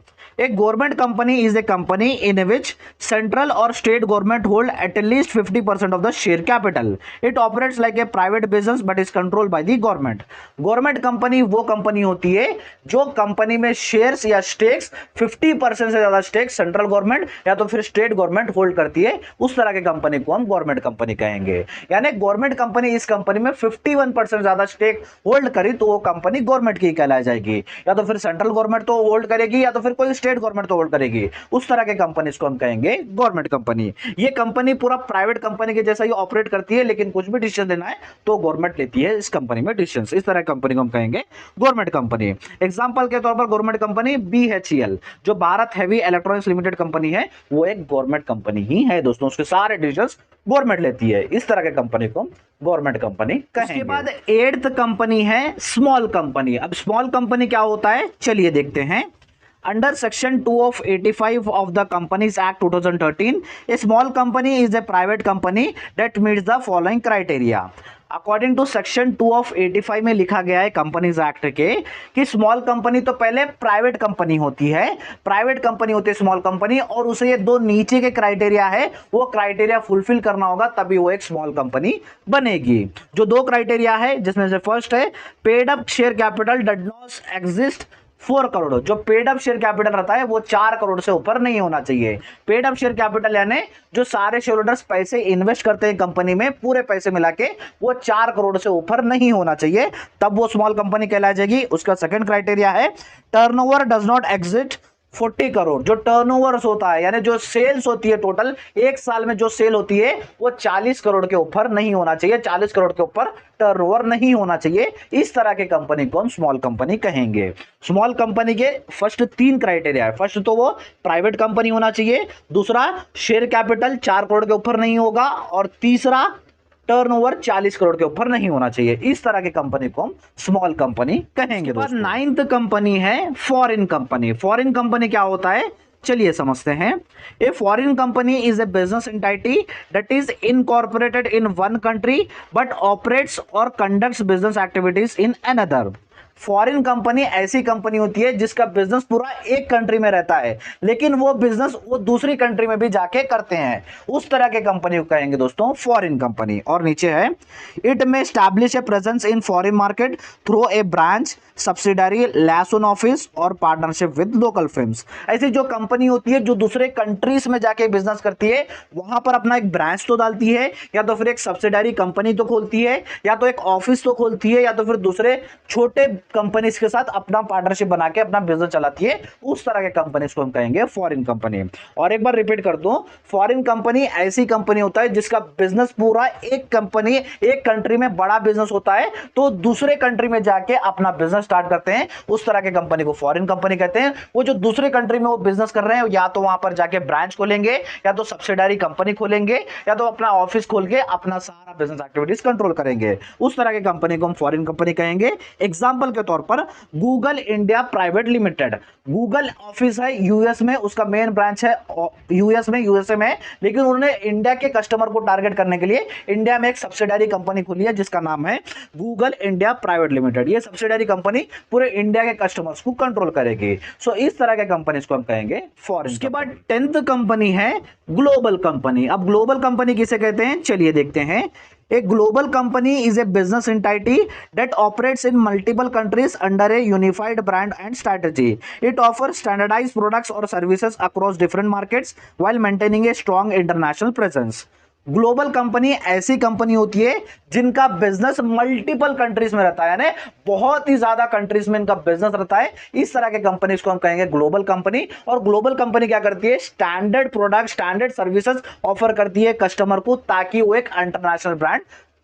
A: एक government company is a company in which central or state government hold at least 50% of the share capital. It operates like a private business but is controlled by the government. Government company वो company होती है जो company में shares या stakes 50% से ज्यादा stake central government या तो फिर स्टेट गवर्नमेंट होल्ड करती है, उस तरह के कंपनी को हम गवर्नमेंट कंपनी कहेंगे। यानी गवर्नमेंट कंपनी इस कंपनी में 51% ज्यादा स्टेक होल्ड करी तो वो कंपनी गवर्नमेंट की कहलाई जाएगी, या तो फिर सेंट्रल गवर्नमेंट तो होल्ड करेगी या तो फिर कोई स्टेट गवर्नमेंट तो होल्ड करेगी, उस तरह के कंपनी को हम कहेंगे गवर्नमेंट कंपनी। ये कंपनी पूरा प्राइवेट कंपनी के जैसा ही ऑपरेट करती है, लेकिन कुछ भी डिसीजन लेना है तो गवर्नमेंट लेती है इस कंपनी में डिसीजन। इस तरह की कंपनी को हम कहेंगे गवर्नमेंट कंपनी। एग्जांपल के तौर पर गवर्नमेंट कंपनी BHEL जो Bharat heavy electronics limited company है, वो एक गवर्नमेंट कंपनी ही है दोस्तों, उसके सारे डिसीजंस गवर्नमेंट लेती है। इस तरह के कंपनी को गवर्नमेंट कंपनी कहेंगे। उसके बाद 8th कंपनी है स्मॉल कंपनी। अब स्मॉल कंपनी क्या होता है चलिए देखते हैं। Under Section 2 of 85 of the Companies Act 2013, a small company is a private company that meets the following criteria. According to section 2 of 85 में लिखा गया है कंपनीज एक्ट के कि स्मॉल कंपनी तो पहले प्राइवेट कंपनी होती है, प्राइवेट कंपनी होती है स्मॉल कंपनी, और उसे ये दो नीचे के क्राइटेरिया है वो क्राइटेरिया फुलफिल करना होगा तभी वो एक स्मॉल कंपनी बनेगी। जो दो क्राइटेरिया है जिसमें से फर्स्ट है paid up share capital does not exist 4 crore. जो पेड अप शेयर कैपिटल रहता है वो 4 करोड़ से ऊपर नहीं होना चाहिए। पेड अप शेयर कैपिटल यानी जो सारे शेयर होल्डर्स पैसे इन्वेस्ट करते हैं कंपनी में पूरे पैसे मिला के वो 4 करोड़ से ऊपर नहीं होना चाहिए, तब वो स्मॉल कंपनी कहलाई जाएगी। उसका सेकंड क्राइटेरिया है turnover does not exit 40 crore. जो टर्नओवर होता है यानी जो सेल्स होती है टोटल एक साल में जो सेल होती है वो 40 करोड़ के ऊपर नहीं होना चाहिए, 40 करोड़ के ऊपर टर्नओवर नहीं होना चाहिए। इस तरह के कंपनी को हम स्मॉल कंपनी कहेंगे। स्मॉल कंपनी के फर्स्ट 3 क्राइटेरिया है। फर्स्ट तो वो प्राइवेट कंपनी होना चाहिए, दूसरा शेयर कैपिटल 4 करोड़ के ऊपर नहीं होगा, और तीसरा टर्नओवर 40 करोड़ के ऊपर नहीं होना चाहिए। इस तरह के कंपनी को हम स्मॉल कंपनी कहेंगे। 9th कंपनी है फॉरेन कंपनी। फॉरेन कंपनी क्या होता है चलिए समझते हैं। A foreign company is a business entity that is incorporated in one country but operates or conducts business activities in another. Foreign company ऐसी company होती है जिसका बिजनेस पूरा एक कंट्री में रहता है लेकिन वो बिजनेस वो दूसरी कंट्री में भी जाके करते हैं, उस तरह के कंपनी को कहेंगे दोस्तों फॉरेन कंपनी। और नीचे है it may establish a presence in foreign market through a branch subsidiary license office और पार्टनरशिप विद लोकल फर्म्स। ऐसी जो कंपनी होती है जो दूसरे कंट्रीज में जाके बिजनेस करती है वहां पर अपना एक ब्रांच तो डालती है, या तो फिर एक सब्सिडरी कंपनी तो खोलती है, या तो एक ऑफिस तो खोलती है, या तो फिर दूसरे छोटे कंपनीज के साथ अपना पार्टनरशिप बना के अपना बिजनेस चलाती है, उस तरह के कंपनीज को हम कहेंगे फॉरेन कंपनी। और एक बार रिपीट कर दूं, फॉरेन कंपनी ऐसी कंपनी होता है जिसका बिजनेस पूरा एक कंपनी एक कंट्री में बड़ा बिजनेस होता है तो दूसरे कंट्री में जाके अपना बिजनेस स्टार्ट करते हैं, उस तरह के कंपनी को फॉरेन कंपनी कहते हैं। वो जो दूसरे कंट्री में वो बिजनेस कर रहे हैं या तो वहां पर जाके ब्रांच खोलेंगे, या तो सब्सिडरी कंपनी खोलेंगे, या तो अपना ऑफिस खोल के अपना सारा बिजनेस एक्टिविटीज कंट्रोल करेंगे, उस तरह के कंपनी को हम फॉरेन कंपनी कहेंगे। एग्जांपल के तौर पर Google India private limited. Google office है यूएस में, उसका मेन ब्रांच है यूएस में, यूएसए में, लेकिन उन्होंने इंडिया के कस्टमर को टारगेट करने के लिए इंडिया में एक सब्सिडरी कंपनी खोली है जिसका नाम है गूगल इंडिया प्राइवेट लिमिटेड। ये सब्सिडरी कंपनी पूरे इंडिया के कस्टमर्स को कंट्रोल करेगी। सो इस तरह के कंपनीज को हम कहेंगे फॉरेन। उसके बाद 10th कंपनी है ग्लोबल कंपनी। अब ग्लोबल कंपनी किसे कहते हैं चलिए देखते हैं। A global company is a business entity that operates in multiple countries under a unified brand and strategy. It offers standardized products or services across different markets while maintaining a strong international presence. Global company ऐसी company होती है जिनका business multiple countries में रहता है, यानी बहुत ही ज्यादा कंट्रीज में इनका बिजनेस रहता है। इस तरह के कंपनीज को हम कहेंगे ग्लोबल कंपनी। और ग्लोबल कंपनी क्या करती है, standard product, standard services offer करती है कस्टमर को, ताकि वो एक इंटरनेशनल ब्रांड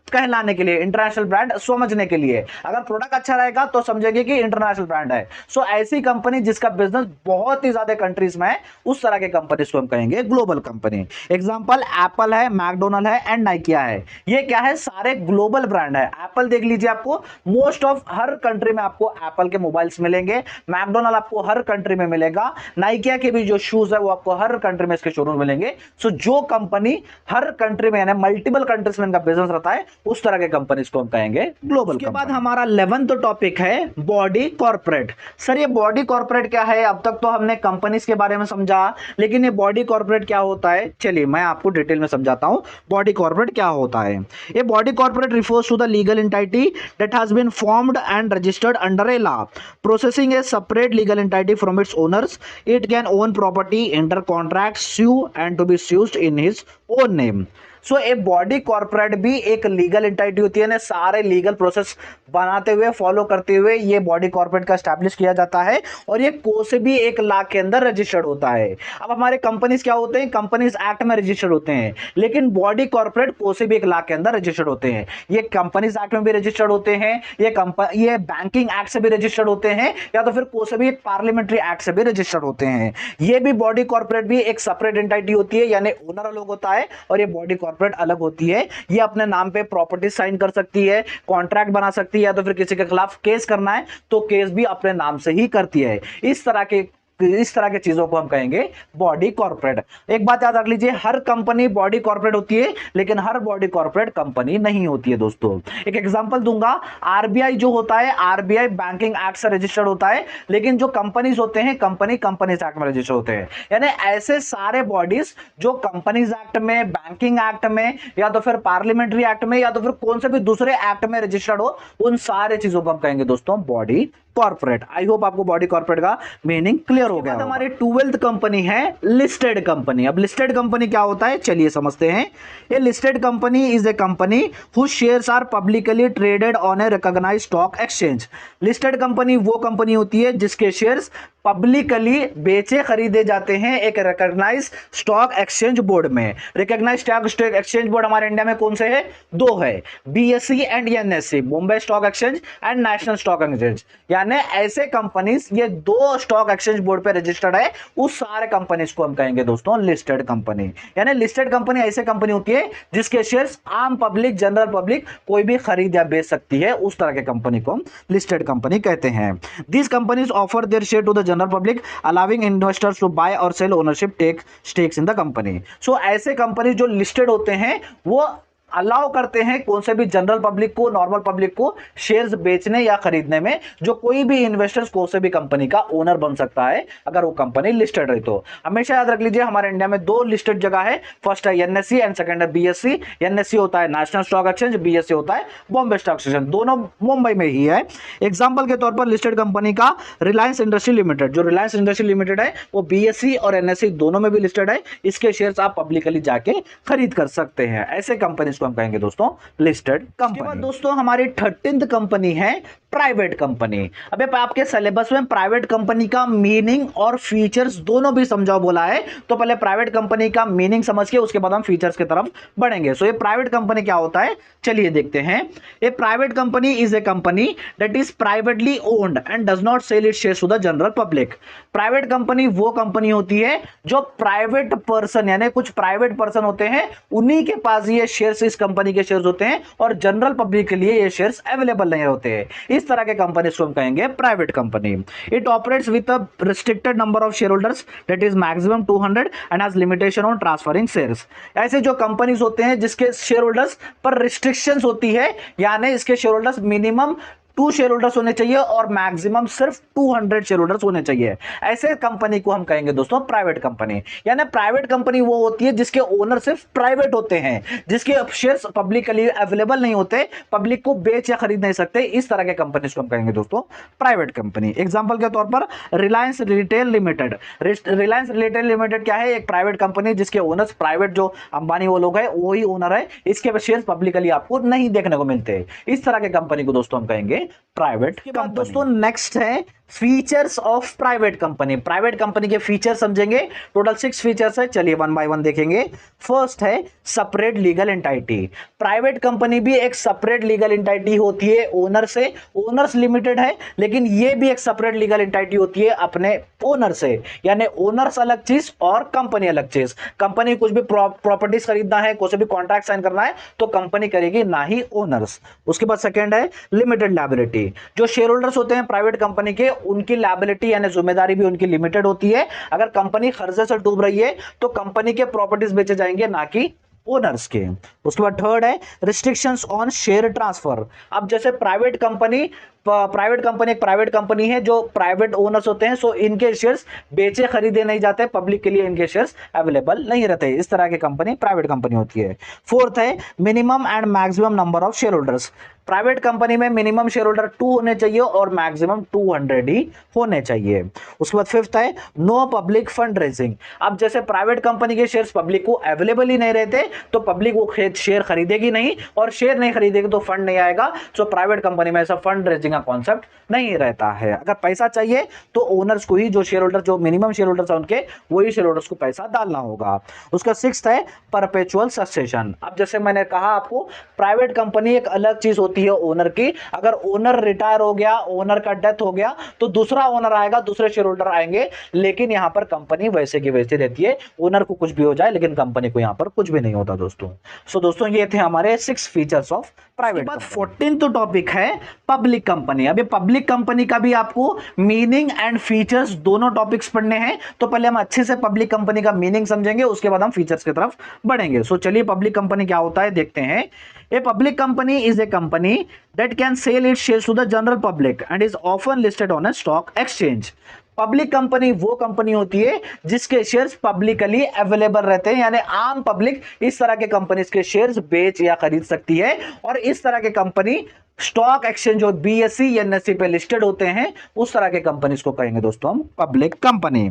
A: कहलाने के लिए, इंटरनेशनल ब्रांड समझने के लिए, अगर प्रोडक्ट अच्छा रहेगा तो समझेंगे कि इंटरनेशनल ब्रांड है। सो ऐसी कंपनी जिसका बिजनेस बहुत ही ज्यादा कंट्रीज में है, उस तरह के कंपनी को हम कहेंगे ग्लोबल कंपनी। एग्जांपल एप्पल है, मैकडोनल्ड है एंड नाइकिया है। ये क्या है, सारे ग्लोबल ब्रांड है। एप्पल देख लीजिए, आपको मोस्ट ऑफ हर कंट्री में आपको एप्पल के मोबाइल्स मिलेंगे। मैकडोनल्ड आपको हर कंट्री में मिलेगा। नाइकिया के भी जो शूज है वो आपको हर कंट्री में इसके शोरूम मिलेंगे। सो जो कंपनी हर कंट्री में यानी मल्टीपल कंट्रीज में इनका बिजनेस रहता है, उस तरह के कंपनीज को हम कहेंगे ग्लोबल। उसके बाद हमारा 11th टॉपिक है बॉडी कॉर्पोरेट। सर ये बॉडी कॉर्पोरेट क्या है? अब तक तो हमने कंपनीज के बारे में समझा, लेकिन ये बॉडी कॉर्पोरेट क्या होता है, चलिए मैं आपको डिटेल में समझाता हूं बॉडी कॉर्पोरेट क्या होता है। ये body corporate refers to the legal entity that has been formed and registered under a law, processing a separate legal entity from its owners. It can own property, enter contract, sue and to be sued in his own name. So a body corporate भी एक legal entity होती है ना, सारे legal process बनाते हुए, follow करते हुए ये बॉडी कॉर्पोरेट का एस्टैब्लिश किया जाता है, और ये कोई भी 1 लाख के अंदर रजिस्टर्ड होता है। अब हमारे कंपनीज क्या होते हैं, कंपनीज एक्ट में रजिस्टर्ड होते हैं, लेकिन बॉडी कॉर्पोरेट कोई भी 1 लाख के अंदर रजिस्टर्ड होते हैं। ये कंपनीज एक्ट में भी रजिस्टर्ड होते हैं, ये बैंकिंग एक्ट से भी रजिस्टर्ड होते हैं, या तो फिर कोई भी पार्लियामेंट्री एक्ट से भी रजिस्टर्ड होते हैं। ये भी बॉडी कॉर्पोरेट भी एक सेपरेट एंटिटी होती है, यानी ओनर अलग होता है और ये बॉडी कॉर्पोरेट अलग होती है। ये अपने नाम पे प्रॉपर्टी साइन कर सकती है, कॉन्ट्रैक्ट बना सकती है, या तो फिर किसी के खिलाफ केस करना है तो केस भी अपने नाम से ही करती है। इस तरह के चीजों को हम कहेंगे बॉडी कॉर्पोरेट। एक बात याद रख लीजिए, हर कंपनी बॉडी कॉर्पोरेट होती है, लेकिन हर बॉडी कॉर्पोरेट कंपनी नहीं होती है दोस्तों। एक एग्जांपल दूंगा, आरबीआई जो होता है, आरबीआई बैंकिंग एक्ट से रजिस्टर्ड होता है, लेकिन जो कंपनीज होते हैं कंपनीज एक्ट में रजिस्टर्ड होते हैं। यानी ऐसे सारे बॉडीज जो कंपनीज एक्ट में, बैंकिंग एक्ट में, या तो फिर पार्लियामेंट्री एक्ट में, या तो फिर कौन से भी दूसरे एक्ट में रजिस्टर्ड हो, उन सारे चीजों को हम कहेंगे दोस्तों बॉडी कॉर्पोरेट। आई होप आपको बॉडी कॉर्पोरेट का मीनिंग क्लियर हो गया। हमारी 12th कंपनी है लिस्टेड कंपनी। अब लिस्टेड कंपनी क्या होता है, चलिए समझते हैं। ये listed company is a company whose shares are publicly traded on a recognised stock exchange. Listed company वो कंपनी होती है जिसके शेयर्स पब्लिकली बेचे खरीदे जाते हैं एक रिकॉग्नाइज्ड स्टॉक एक्सचेंज बोर्ड में। रिकॉग्नाइज्ड स्टॉक एक्सचेंज बोर्ड हमारे इंडिया में कौन से है, 2 है, BSE and NSE, Bombay stock exchange and national stock exchange. यानी ऐसे कंपनीज, ये 2 स्टॉक एक्सचेंज बोर्ड पे रजिस्टर्ड है, उस सारे कंपनीज को हम कहेंगे दोस्तों लिस्टेड कंपनी। यानी लिस्टेड कंपनी ऐसे कंपनी होती है जिसके शेयर्स आम पब्लिक, जनरल पब्लिक कोई भी खरीद या बेच सकती है, उस तरह के कंपनी को हम लिस्टेड कंपनी कहते हैं। These companies offer their share to the general public, allowing investors to buy or sell ownership take stakes in the company. So ऐसे कंपनी जो लिस्टेड होते हैं वो अलाउ करते हैं कौन से भी जनरल पब्लिक को, नॉर्मल पब्लिक को शेयर्स बेचने या खरीदने में, जो कोई भी इन्वेस्टर्स कौन से भी कंपनी का ओनर बन सकता है अगर वो कंपनी लिस्टेड रही तो। हमेशा याद रख लीजिए हमारे इंडिया में 2 लिस्टेड जगह है, फर्स्ट है एनएसई एंड सेकंड है बीएसई। एनएसई होता है नेशनल स्टॉक एक्सचेंज, बीएसई होता है बॉम्बे स्टॉक एक्सचेंज, दोनों मुंबई में ही है। एग्जाम्पल के तौर पर लिस्टेड कंपनी का रिलायंस इंडस्ट्री लिमिटेड, जो रिलायंस इंडस्ट्री लिमिटेड है वो बीएसई और एनएसई दोनों में भी लिस्टेड है, इसके शेयर्स आप पब्लिकली जाके खरीद कर सकते हैं। ऐसे कंपनी को हम कहेंगे दोस्तों लिस्टेड कंपनी। दोस्तों हमारी 13th कंपनी है प्राइवेट कंपनी। अबे आपके सिलेबस में प्राइवेट कंपनी का मीनिंग और फीचर्स दोनों भी समझाओ बोला है, तो पहले प्राइवेट कंपनी का मीनिंग समझ के उसके बाद हम फीचर्स की तरफ बढ़ेंगे। सो ये प्राइवेट कंपनी क्या होता है, चलिए देखते हैं। A private company is a company that is privately owned and does not sell its shares to the general public. Private company वो कंपनी होती है जो प्राइवेट पर्सन, यानी कुछ प्राइवेट पर्सन होते हैं, उन्हीं के पास ये शेयर्स, इस कंपनी के शेयर्स होते हैं, और जनरल पब्लिक के लिए ये शेयर्स अवेलेबल नहीं होते हैं। इस तरह के कंपनी को हम कहेंगे private company. It operates with a restricted number of share holders that is maximum 200 and has limitation on transferring shares. ऐसे जो कंपनीज होते हैं जिसके शेयर होल्डर्स पर रिस्ट्रिक्शंस होती है, यानी इसके share holders minimum 2 share holders होने चाहिए और मैक्सिमम सिर्फ 200 शेयर होल्डर्स होने चाहिए। ऐसे कंपनी को हम कहेंगे दोस्तों प्राइवेट कंपनी। यानी प्राइवेट कंपनी वो होती है जिसके ओनर सिर्फ प्राइवेट होते हैं, जिसके शेयर्स पब्लिकली अवेलेबल नहीं होते, पब्लिक को बेच या खरीद नहीं सकते, इस तरह के कंपनी को हम कहेंगे दोस्तों प्राइवेट कंपनी। एग्जांपल के तौर पर Reliance retail limited. Reliance retail limited क्या है? एक प्राइवेट कंपनी जिसके ओनर्स प्राइवेट, जो अंबानी वो लोग हैं वही ओनर है, इसके शेयर्स पब्लिकली आपको नहीं देखने को मिलते। इस तरह के कंपनी को दोस्तों हम कहेंगे प्राइवेट कंपनी। दोस्तों नेक्स्ट है features of private company. Private company के फीचर समझेंगे। टोटल 6 फीचर्स है, चलिए वन बाय वन देखेंगे। फर्स्ट है separate legal entity. Private company भी एक सेपरेट लीगल एंटिटी होती है ओनर से। ओनर्स लिमिटेड है लेकिन ये भी एक सेपरेट लीगल एंटिटी होती है अपने ओनर से। यानी ओनर्स अलग चीज और कंपनी अलग चीज। कंपनी कुछ भी प्रॉपर्टीज खरीदना है, कुछ भी कॉन्ट्रैक्ट साइन करना है तो कंपनी करेगी, ना ही ओनर्स। उसके बाद सेकंड है लिमिटेड लायबिलिटी। जो शेयर होल्डर्स होते हैं प्राइवेट कंपनी के, उनकी लायबिलिटी यानी जिम्मेदारी भी उनकी लिमिटेड होती है। अगर कंपनी कर्जे से डूब रही है तो कंपनी के प्रॉपर्टीज बेचे जाएंगे, ना कि ओनर्स के। उसके बाद थर्ड है रिस्ट्रिक्शंस ऑन शेयर ट्रांसफर। अब जैसे प्राइवेट कंपनी एक प्राइवेट कंपनी है, जो प्राइवेट ओनर्स होते हैं, सो इनके शेयर्स बेचे खरीदे नहीं जाते, पब्लिक के लिए इनके शेयर्स अवेलेबल नहीं रहते। इस तरह की कंपनी प्राइवेट कंपनी होती है। फोर्थ है minimum and maximum number of share holders. Private company में मिनिमम शेयर होल्डर 2 होने चाहिए और मैक्सिमम 200 ही होने चाहिए। उसके बाद फिफ्थ है नो पब्लिक फंड रेजिंग। अब जैसे प्राइवेट कंपनी के शेयर्स पब्लिक को अवेलेबल ही नहीं रहते तो पब्लिक वो शेयर खरीदेगी नहीं, और शेयर नहीं खरीदेगी तो फंड नहीं आएगा। सो प्राइवेट कंपनी में ऐसा फंड रेजिंग का कॉन्सेप्ट नहीं रहता है। अगर पैसा चाहिए तो ओनर्स को ही, जो शेयर होल्डर, जो मिनिमम शेयर होल्डर्स है उनके, वही शेयर होल्डर्स को पैसा डालना होगा। उसका सिक्स्थ है परपेचुअल सक्सेशन। अब जैसे मैंने कहा आपको, प्राइवेट कंपनी एक अलग चीज होती है ओनर की। अगर ओनर रिटायर हो गया, ओनर का डेथ हो गया, तो दूसरा ओनर आएगा, दूसरे शेयर होल्डर आएंगे। लेकिन यहां पर कंपनी वैसे की वैसे रहती है, ओनर को कुछ भी हो जाए लेकिन कंपनी को यहां पर कुछ भी नहीं होता दोस्तों। सो दोस्तों ये थे हमारे 6 features of private. 14th topic है पब्लिक कंपनी। अभी पब्लिक कंपनी का भी आपको मीनिंग एंड फीचर्स दोनों टॉपिक्स पढ़ने हैं। तो पहले हम अच्छे से पब्लिक कंपनी का मीनिंग समझेंगे, उसके बाद हम फीचर्स की तरफ बढ़ेंगे। सो चलिए पब्लिक कंपनी क्या होता है देखते हैं। A public company is a company that can sell its shares to the general public and is often listed on a stock exchange. Public company वो कंपनी होती है जिसके शेयर्स पब्लिकली अवेलेबल रहते हैं, यानी आम पब्लिक इस तरह के कंपनीज के शेयर्स बेच या खरीद सकती है। और इस तरह के कंपनी स्टॉक एक्सचेंज और बीएसई या एनएसई पे लिस्टेड होते हैं, उस तरह के कंपनीज को कहेंगे दोस्तों हम public company.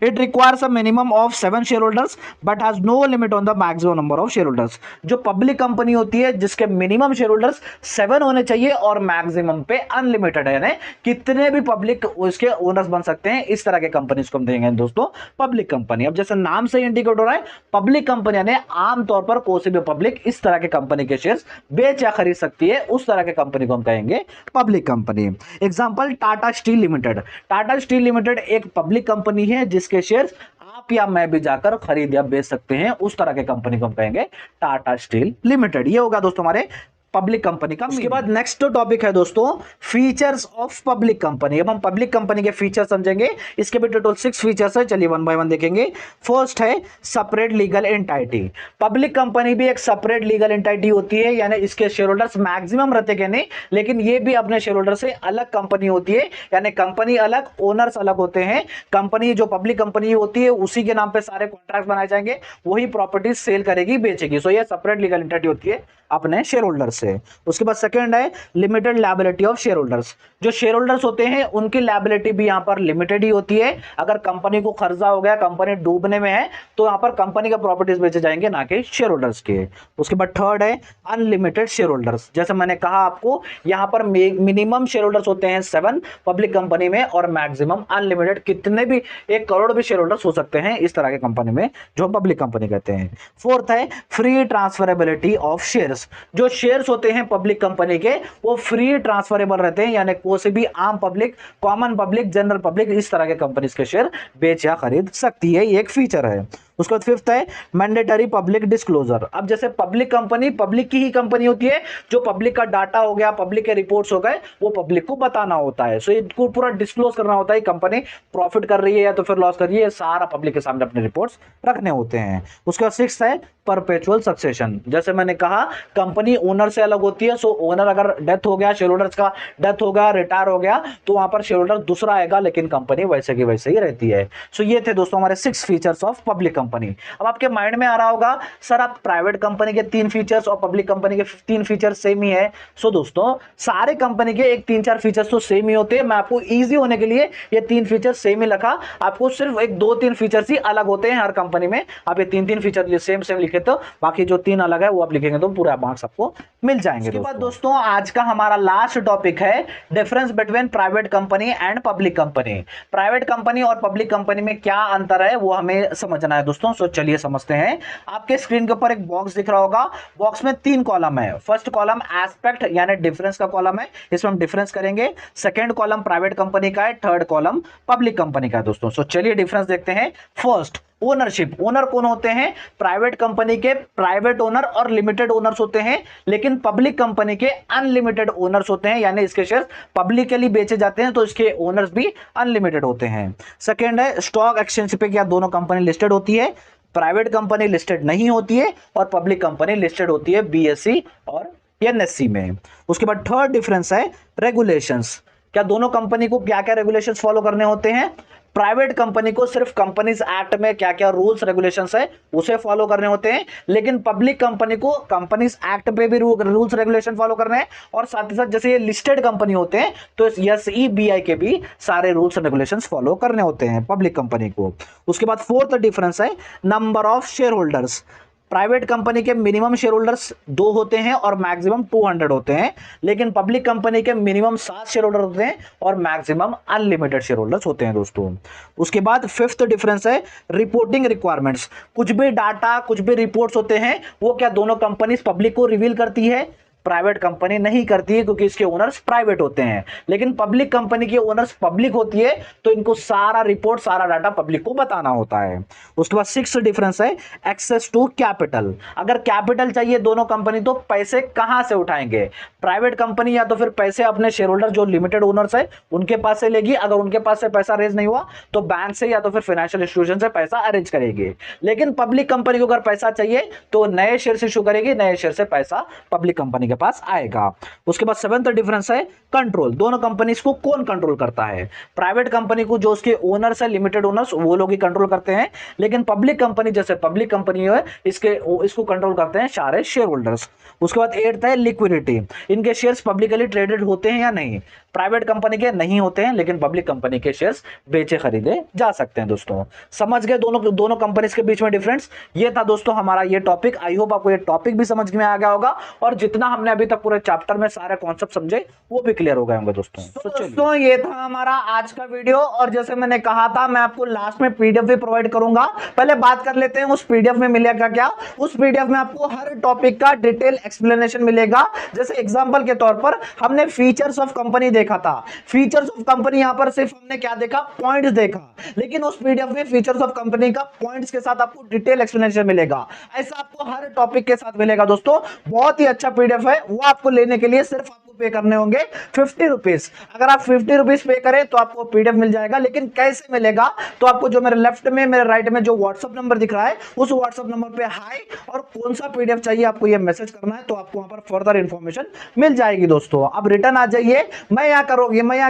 A: It requires a minimum of 7 share holders but has no limit on the maximum number of share holders. जो पब्लिक कंपनी होती है जिसके मिनिमम शेयर होल्डर्स 7 होने चाहिए और मैक्सिमम पे अनलिमिटेड है, यानी कितने भी पब्लिक उसके ओनर्स बन सकते हैं, इस तरह के कंपनीज को हम देंगे दोस्तों पब्लिक कंपनी। अब जैसे नाम से इंडिकेट हो रहा है, पब्लिक कंपनी यानी आमतौर पर कोई सी भी पब्लिक इस तरह के कंपनी के शेयर्स बेच या खरीद सकती है, उस तरह के कंपनी को हम कहेंगे public company. Example Tata steel limited. Tata steel limited एक पब्लिक कंपनी है जिसके शेयर्स आप या मैं भी जाकर खरीद या बेच सकते हैं, उस तरह के कंपनी को हम कहेंगे टाटा स्टील लिमिटेड। ये होगा दोस्तों हमारे पब्लिक कंपनी का। उसके बाद नेक्स्ट टॉपिक है दोस्तों फीचर्स ऑफ पब्लिक कंपनी। अब हम पब्लिक कंपनी के फीचर समझेंगे। इसके भी टोटल 6 फीचर्स है, चलिए वन बाय वन देखेंगे। फर्स्ट है separate legal entity. Public company भी एक सेपरेट लीगल एंटिटी होती है, यानी इसके शेयर होल्डर्स मैक्सिमम रहते हैं नहीं, लेकिन ये भी अपने शेयर होल्डर से अलग कंपनी होती है, यानी कंपनी अलग, ओनर्स अलग होते हैं। कंपनी जो पब्लिक कंपनी होती है उसी के नाम पे सारे कॉन्ट्रैक्ट बनाए जाएंगे, वही प्रॉपर्टीज सेल करेगी, बेचेगी। सो ये सेपरेट लीगल एंटिटी होती है अपने शेयर होल्डर से। उसके बाद सेकंड है limited liability of share holders. जो शेयर होल्डर्स होते हैं उनकी लायबिलिटी भी यहां पर लिमिटेड ही होती है। अगर कंपनी को कर्जा हो गया, कंपनी डूबने में है, तो यहां पर कंपनी के प्रॉपर्टीज बेचे जाएंगे, ना कि शेयर होल्डर्स के। उसके बाद थर्ड है अनलिमिटेड शेयर होल्डर्स। जैसे मैंने कहा आपको, यहां पर मिनिमम शेयर होल्डर्स होते हैं 7 पब्लिक कंपनी में, और मैक्सिमम अनलिमिटेड कितने भी 1 करोड़ भी शेयर होल्डर्स हो सकते हैं इस तरह के कंपनी में, जो पब्लिक कंपनी कहते हैं। फोर्थ है फ्री ट्रांसफरेबिलिटी ऑफ शेयर्स। जो शेयर्स होते हैं पब्लिक कंपनी के, वो फ्री ट्रांसफरेबल रहते हैं, यानी कोई से भी आम public, common public, general public इस तरह के कंपनीज के शेयर बेच या खरीद सकती है। ये एक फीचर है। उसके बाद फिफ्थ है मैंडेटरी पब्लिक डिस्क्लोजर। अब जैसे पब्लिक कंपनी पब्लिक की ही कंपनी होती है, जो पब्लिक का डाटा हो गया, पब्लिक के रिपोर्ट्स हो गए, वो पब्लिक को बताना होता है। सो इनको पूरा डिस्क्लोज करना होता है, कंपनी प्रॉफिट कर रही है या तो फिर लॉस कर रही है, सारा पब्लिक के सामने अपने रिपोर्ट्स रखने होते हैं। उसके बाद सिक्स्थ है परपेचुअल सक्सेशन। जैसे मैंने कहा कंपनी ओनर से अलग होती है, सो ओनर अगर डेथ हो गया, शेयर होल्डर्स का डेथ हो गया, रिटायर हो गया, तो वहां पर शेयर होल्डर दूसरा आएगा, लेकिन कंपनी वैसे की वैसे ही रहती है। सो ये थे दोस्तों हमारे 6 फीचर्स ऑफ पब्लिक कंपनी। अब आपके माइंड में आ रहा होगा सर आप प्राइवेट कंपनी के 3 फीचर्स और पब्लिक कंपनी के 3 फीचर्स सेम ही है। सो दोस्तों सारे कंपनी के एक 3-4 फीचर्स तो सेम ही होते हैं। मैं आपको इजी होने के लिए ये 3 फीचर्स सेम ही लिखा, आपको सिर्फ एक 2-3 फीचर्स ही अलग होते हैं हर कंपनी में। आप ये 3-3 फीचर सेम लिखे तो बाकी जो 3 अलग है वो आप लिखेंगे तो पूरा मार्क्स आपको मिल जाएंगे। उसके बाद दोस्तों आज का हमारा लास्ट टॉपिक है difference between private company and public company. Private company और पब्लिक कंपनी में क्या अंतर है वो हमें समझना है दोस्तों। सो चलिए समझते हैं। आपके स्क्रीन के ऊपर एक बॉक्स दिख रहा होगा, बॉक्स में 3 कॉलम है। फर्स्ट कॉलम एस्पेक्ट यानी डिफरेंस का कॉलम है, इसमें हम डिफरेंस करेंगे। सेकंड कॉलम प्राइवेट कंपनी का है, थर्ड कॉलम पब्लिक कंपनी का है दोस्तों। सो चलिए डिफरेंस देखते हैं। First ownership. ओनर कौन होते हैं? प्राइवेट कंपनी के प्राइवेट ओनर और लिमिटेड ओनर्स होते हैं, लेकिन पब्लिक कंपनी के अनलिमिटेड ओनर्स होते हैं, यानी इसके शेयर पब्लिकली बेचे जाते हैं तो इसके ओनर्स भी अनलिमिटेड होते हैं। सेकंड है स्टॉक एक्सचेंज पे क्या दोनों कंपनी लिस्टेड होती है? प्राइवेट कंपनी लिस्टेड नहीं होती है और पब्लिक कंपनी लिस्टेड होती है बीएसई और एनएससी में। उसके बाद थर्ड डिफरेंस है रेगुलेशंस। क्या दोनों कंपनी को क्या क्या रेगुलेशंस फॉलो करने होते हैं? प्राइवेट कंपनी को सिर्फ कंपनीज एक्ट में क्या क्या रूल्स रेगुलेशंस है उसे फॉलो करने होते हैं, लेकिन पब्लिक कंपनी को कंपनीज एक्ट पे भी रूल्स रेगुलेशन फॉलो करने हैं, और साथ ही साथ जैसे ये लिस्टेड कंपनी होते हैं तो एसईबीआई के भी सारे रूल्स रेगुलेशंस फॉलो करने होते हैं पब्लिक कंपनी को। उसके बाद फोर्थ डिफरेंस है number of share holders. Private company के मिनिमम शेयर होल्डर्स 2 होते हैं और मैक्सिमम 200 होते हैं, लेकिन पब्लिक कंपनी के मिनिमम 7 शेयर होल्डर होते हैं और मैक्सिमम अनलिमिटेड शेयर होल्डर्स होते हैं दोस्तों। उसके बाद फिफ्थ डिफरेंस है रिपोर्टिंग रिक्वायरमेंट्स। कुछ भी डाटा कुछ भी रिपोर्ट्स होते हैं वो क्या दोनों कंपनीज पब्लिक को रिवील करती है? प्राइवेट कंपनी नहीं करती है क्योंकि इसके ओनर्स प्राइवेट होते हैं, लेकिन पब्लिक कंपनी के ओनर्स पब्लिक होती है तो इनको सारा रिपोर्ट सारा डाटा पब्लिक को बताना होता है। उसके बाद सिक्स्थ डिफरेंस है एक्सेस टू कैपिटल। अगर कैपिटल चाहिए दोनों कंपनी तो पैसे कहां से उठाएंगे? प्राइवेट कंपनी या तो फिर पैसे अपने शेयर होल्डर जो लिमिटेड ओनर्स है उनके पास से लेगी, अगर उनके पास से पैसा अरेंज नहीं हुआ तो बैंक से या तो फिर फाइनेंशियल इंस्टीट्यूशन से पैसा अरेंज करेगी। लेकिन पब्लिक कंपनी को अगर पैसा चाहिए तो नए शेयर इशू करेगी, नए शेयर से पैसा पब्लिक कंपनी के पास आएगा। उसके बाद सेवेंथ डिफरेंस है कंट्रोल। दोनों कंपनीज को कौन कंट्रोल करता है? प्राइवेट कंपनी को जो उसके ओनर्स है लिमिटेड ओनर्स वो लोग ही कंट्रोल करते हैं, लेकिन पब्लिक कंपनी जैसे पब्लिक कंपनी है इसको कंट्रोल करते हैं सारे शेयर होल्डर्स। उसके बाद एट्थ है लिक्विडिटी। इनके शेयर्स पब्लिकली ट्रेडेड होते हैं या नहीं? प्राइवेट कंपनी के नहीं होते हैं, लेकिन पब्लिक कंपनी के शेयर्स बेचे खरीदे जा सकते हैं दोस्तों। समझ गए दोनों कंपनीज के बीच में डिफरेंस? ये था दोस्तों हमारा ये टॉपिक। आई होप आपको ये टॉपिक भी समझ में आ गया होगा और जितना हमने अभी तक पूरे चैप्टर में सारे कॉन्सेप्ट समझे वो भी क्लियर हो गए होंगे दोस्तों। दोस्तों ये था हमारा आज का वीडियो, और जैसे मैंने कहा था मैं आपको लास्ट में पीडीएफ भी प्रोवाइड करूंगा। पहले बात कर लेते हैं उस पीडीएफ में मिलेगा क्या। उस पीडीएफ में आपको हर टॉपिक का डिटेल एक्सप्लेनेशन मिलेगा। जैसे एग्जांपल के तौर पर हमने फीचर्स ऑफ कंपनी देखा था, फीचर्स ऑफ कंपनी यहां पर सिर्फ हमने क्या देखा? पॉइंट्स देखा, लेकिन उस पीडीएफ में फीचर्स ऑफ कंपनी का पॉइंट्स के साथ आपको डिटेल एक्सप्लेनेशन मिलेगा। ऐसा आपको हर टॉपिक के साथ मिलेगा दोस्तों। बहुत ही अच्छा पीडीएफ है, वो आपको लेने के लिए सिर्फ आपको पे करने होंगे 50 रुपीज। अगर आप 50 रुपीज पे करें तो आपको पीडीएफ मिल जाएगा। लेकिन कैसे मिलेगा? तो आपको जो मेरे लेफ्ट में मेरे राइट में जो व्हाट्सएप नंबर दिख रहा है उस व्हाट्सएप नंबर पे हाई और कौन सा पीडीएफ चाहिए आपको ये मैसेज करना है, तो आपको वहां पर फर्दर इंफॉर्मेशन मिल जाएगी दोस्तों। अब रिटर्न आ जाइए। मैं यहाँ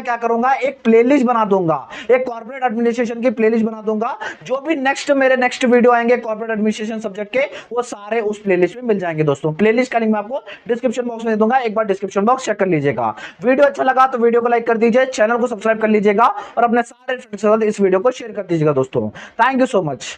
A: क्या करूंगा, एक प्लेलिस्ट बना दूंगा, एक कॉर्पोरेट एडमिनिस्ट्रेशन की प्लेलिस्ट बना दूंगा। जो भी मेरे नेक्स्ट वीडियो आएंगे कॉर्पोरेट एडमिनिस्ट्रेशन सब्जेक्ट के, वो सारे उस प्लेलिस्ट में मिल जाएंगे दोस्तों। प्लेलिस्ट का लिंक मैं आपको डिस्क्रिप्शन बॉक्स में दे दूंगा, एक बार डिस्क्रिप्शन बॉक्स चेक कर लीजिएगा। वीडियो अच्छा लगा तो वीडियो को लाइक कर दीजिए, चैनल को सब्सक्राइब कर लीजिएगा और अपने सारे फ्रेंड्स के साथ इस वीडियो को शेयर कर दीजिएगा दोस्तों। Thank you so much.